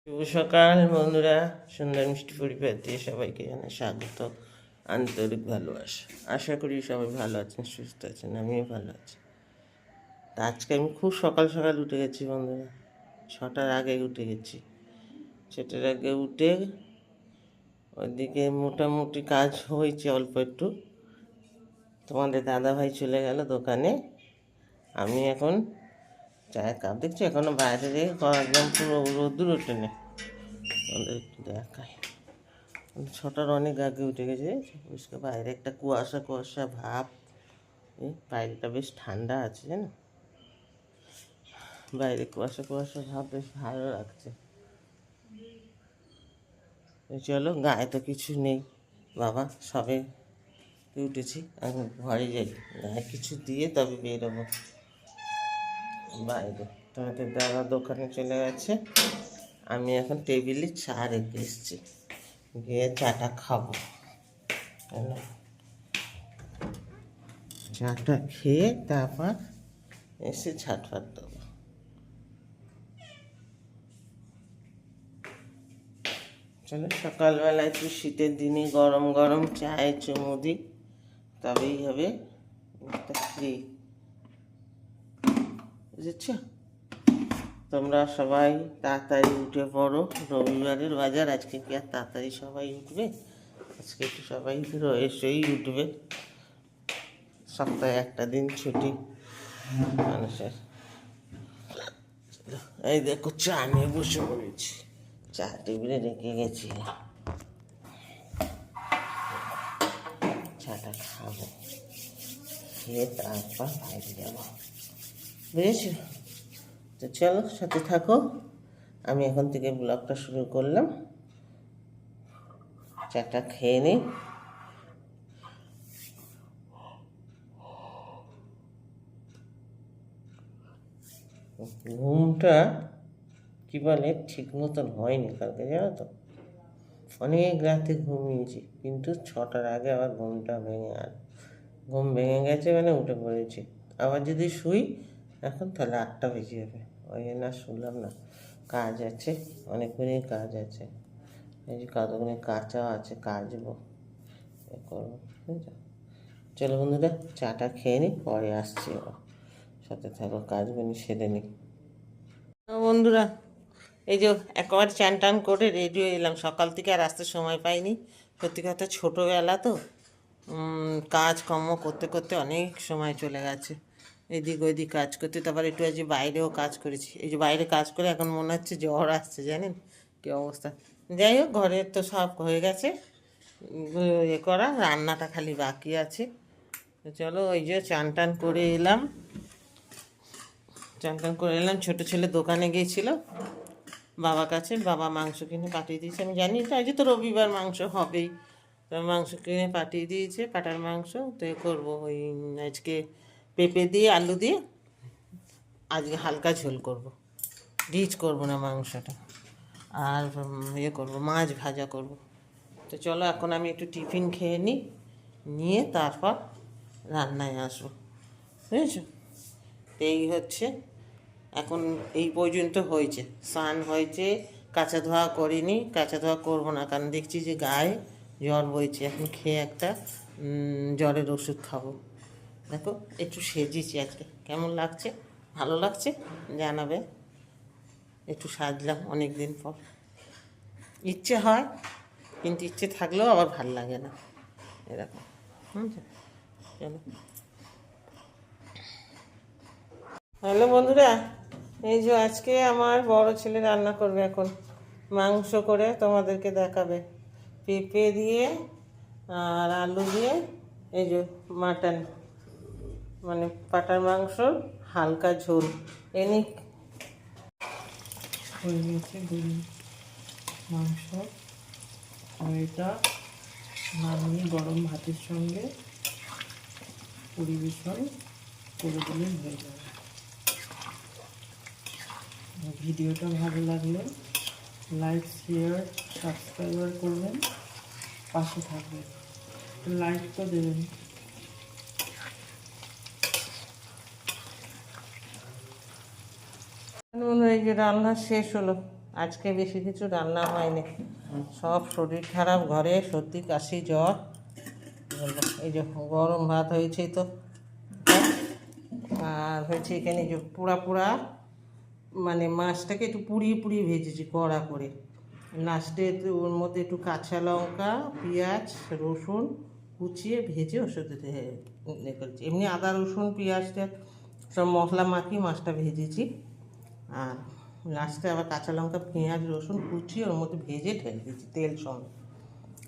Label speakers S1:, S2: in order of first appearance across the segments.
S1: শুভ সকাল বন্ধুরা, সুন্দর মিষ্টি পরিবার দিয়ে সবাইকে জানাই স্বাগত, আন্তরিক ভালোবাসা। আশা করি সবাই ভালো আছেন, সুস্থ আছেন, আমিও ভালো আছি। তা আজকে আমি খুব সকাল সকাল উঠে গেছি বন্ধুরা, 6টার আগে উঠে গেছি। 6টার আগে উঠে ওইদিকে মোটামুটি কাজ হয়েছে অল্প একটু। তোমাদের দাদাভাই চলে গেল দোকানে, আমি এখন চায়ের কাপ দেখছি, এখনও বাইরে থেকে একদম পুরো রোদ্দুর ওঠে না। আমাদের একটু দেখায় 6টার অনেক আগে উঠে গেছে, পরিষ্কার বাইরে একটা কুয়াশা কুয়াশা ভাব। বাইরেটা বেশ ঠান্ডা আছে জানো, বাইরে কুয়াশা কুয়াশা ভাব, বেশ ভালো লাগছে। চলো, গায়ে তো কিছু নেই বাবা, সবে উঠেছি, এখন ঘরে যাই, গায়ে কিছু দিয়ে তবে বেরোবো বাইরে। তোমাদের দাদা দোকানে চলে গেছে, আমি এখন টেবিলে চা রেখে এসেছি, গিয়ে চাটা খাবো। চাটা খেয়ে তারপর এসে ঝাঁটফাট দেবো। চলো, সকালবেলা একটু শীতের দিনে গরম গরম চায়ে চুমু দিই, তবেই হবে ফ্রি, বুঝেছ? তোমরা সবাই তাড়াতাড়ি উঠে পড়ো, রবিবারের বাজার, আজকে কি আর তাড়াতাড়ি সবাই উঠবে? আজকে একটু সবাই এসেই উঠবে, সপ্তাহে একটা দিন ছুটি মানুষের। এই দেখো, চা নিয়ে বসে পড়েছি, চা টেবিলে রেখে গেছি, চাটা খাবো, খেয়ে তারপর বাইরে যাবো, বুঝেছো? তো চলো, সাথে থাকো, আমি এখন থেকে ব্লগটা শুরু করলাম। চাটা খেয়ে নিই। ঘুমটা কি বলে ঠিক মতন হয়নি কালকে, জানো তো, অনেক রাতে ঘুমিয়েছি, কিন্তু 6টার আগে আবার ঘুমটা ঘুম ভেঙে গেছে, মানে উঠে পড়েছি। আবার যদি শুই এখন, তাহলে 8টা বেজে যাবে, ওই জন্য শুনলাম না। কাজ আছে, অনেকগুলোই কাজ আছে, এই যে কতগুলো কাঁচা আছে, কাচবো, এ করবো, বুঝছো? চলো বন্ধুরা, চাটা খেয়ে নিই, পরে আসছি আবার, সাথে থাকো, কাজগুলো সেরে নিই। বন্ধুরা, এই যে একবার চান টান করে রেডি হয়ে এলাম, সকাল থেকে আর আসতে সময় পাইনি। সত্যি কথা, ছোটোবেলা তো কাজকর্ম করতে করতে অনেক সময় চলে গেছে, এদিক ওইদিক কাজ করতে, তারপর একটু আজ বাইরেও কাজ করেছি। এই যে বাইরে কাজ করে এখন মনে হচ্ছে জ্বর আসছে, জানেন কী অবস্থা। যাই হোক, ঘরের তো সব হয়ে গেছে, এ করা, রান্নাটা খালি বাকি আছে। চলো, ওই যে চান টান করে এলাম, ছোটো ছেলে দোকানে গিয়েছিল বাবার কাছে, বাবা মাংস কিনে পাঠিয়ে দিয়েছে, আমি জানি তো আজকে তো রবিবার মাংস হবেই, তো মাংস কিনে পাঠিয়ে দিয়েছে, পাটার মাংস। তো এ করবো, ওই আজকে পেঁপে দিয়ে আলু দিয়ে আজকে হালকা ঝোল করব, রিচ করব না মাংসটা, আর ইয়ে করবো, মাছ ভাজা করব। তো চলো, এখন আমি একটু টিফিন খেয়ে নিই, নিয়ে তারপর রান্নায় আসবো, বুঝেছো? এই হচ্ছে, এখন এই পর্যন্ত হয়েছে, স্নান হয়েছে, কাঁচা ধোয়া করিনি, কাঁচা ধোয়া করবো না, কারণ দেখছি যে গায়ে জ্বর বইছে, এখন খেয়ে একটা জ্বরের ওষুধ খাবো। দেখো, একটু সেজেছি আজকে, কেমন লাগছে? ভালো লাগছে? জানাবে। একটু সাজলাম অনেক দিন পর, ইচ্ছে হয়, কিন্তু ইচ্ছে থাকলেও আবার ভাল লাগে না, এরকম। চলো, হ্যালো বন্ধুরা, এই যে আজকে আমার বড় ছেলে রান্না করবে এখন, মাংস করে তোমাদেরকে দেখাবে, পেঁপে দিয়ে আর আলু দিয়ে, এই যে মাটন, মানে পাটার মাংস, হালকা ঝোল এনে হয়ে গেছে মাংস। আর এটা নামিয়ে গরম ভাতের সঙ্গে পরিবেশন করে দিলে হয়ে যাবে। ভিডিওটা ভালো লাগলে লাইক, শেয়ার, সাবস্ক্রাইবার করবেন, পাশে থাকবেন, লাইক তো দেবেন। এই যে রান্না শেষ হলো, আজকে বেশি কিছু রান্না হয়নি, সব শরীর খারাপ ঘরে, সর্দি কাশি জ্বর। এই যে গরম ভাত হয়েছে তো, আর হচ্ছে এখানে যে পোড়া পোড়া মানে মাছটাকে একটু পুড়িয়ে পুড়িয়ে ভেজেছি কড়া করে। লাস্টে ওর মধ্যে একটু কাঁচা লঙ্কা, পেঁয়াজ, রসুন কুচিয়ে ভেজে ওর সাথে করেছি। এমনি আদা রসুন পেঁয়াজটা সব মশলা মাখিয়ে মাছটা ভেজেছি, আর লাস্টে আবার কাঁচা লঙ্কা পেঁয়াজ রসুন কুচিয়ে ওর মধ্যে ভেজে ঢেলে দিয়েছি তেল সঙ্গে।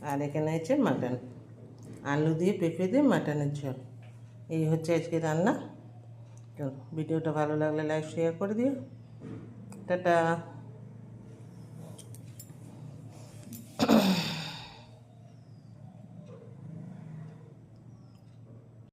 S1: আর এখানে হচ্ছে মাটন, আলু দিয়ে পেঁপে দিয়ে মাটনের ঝোল। এই হচ্ছে আজকে রান্না। ভিডিওটা ভালো লাগলে লাইক শেয়ার করে দিও। টাটা।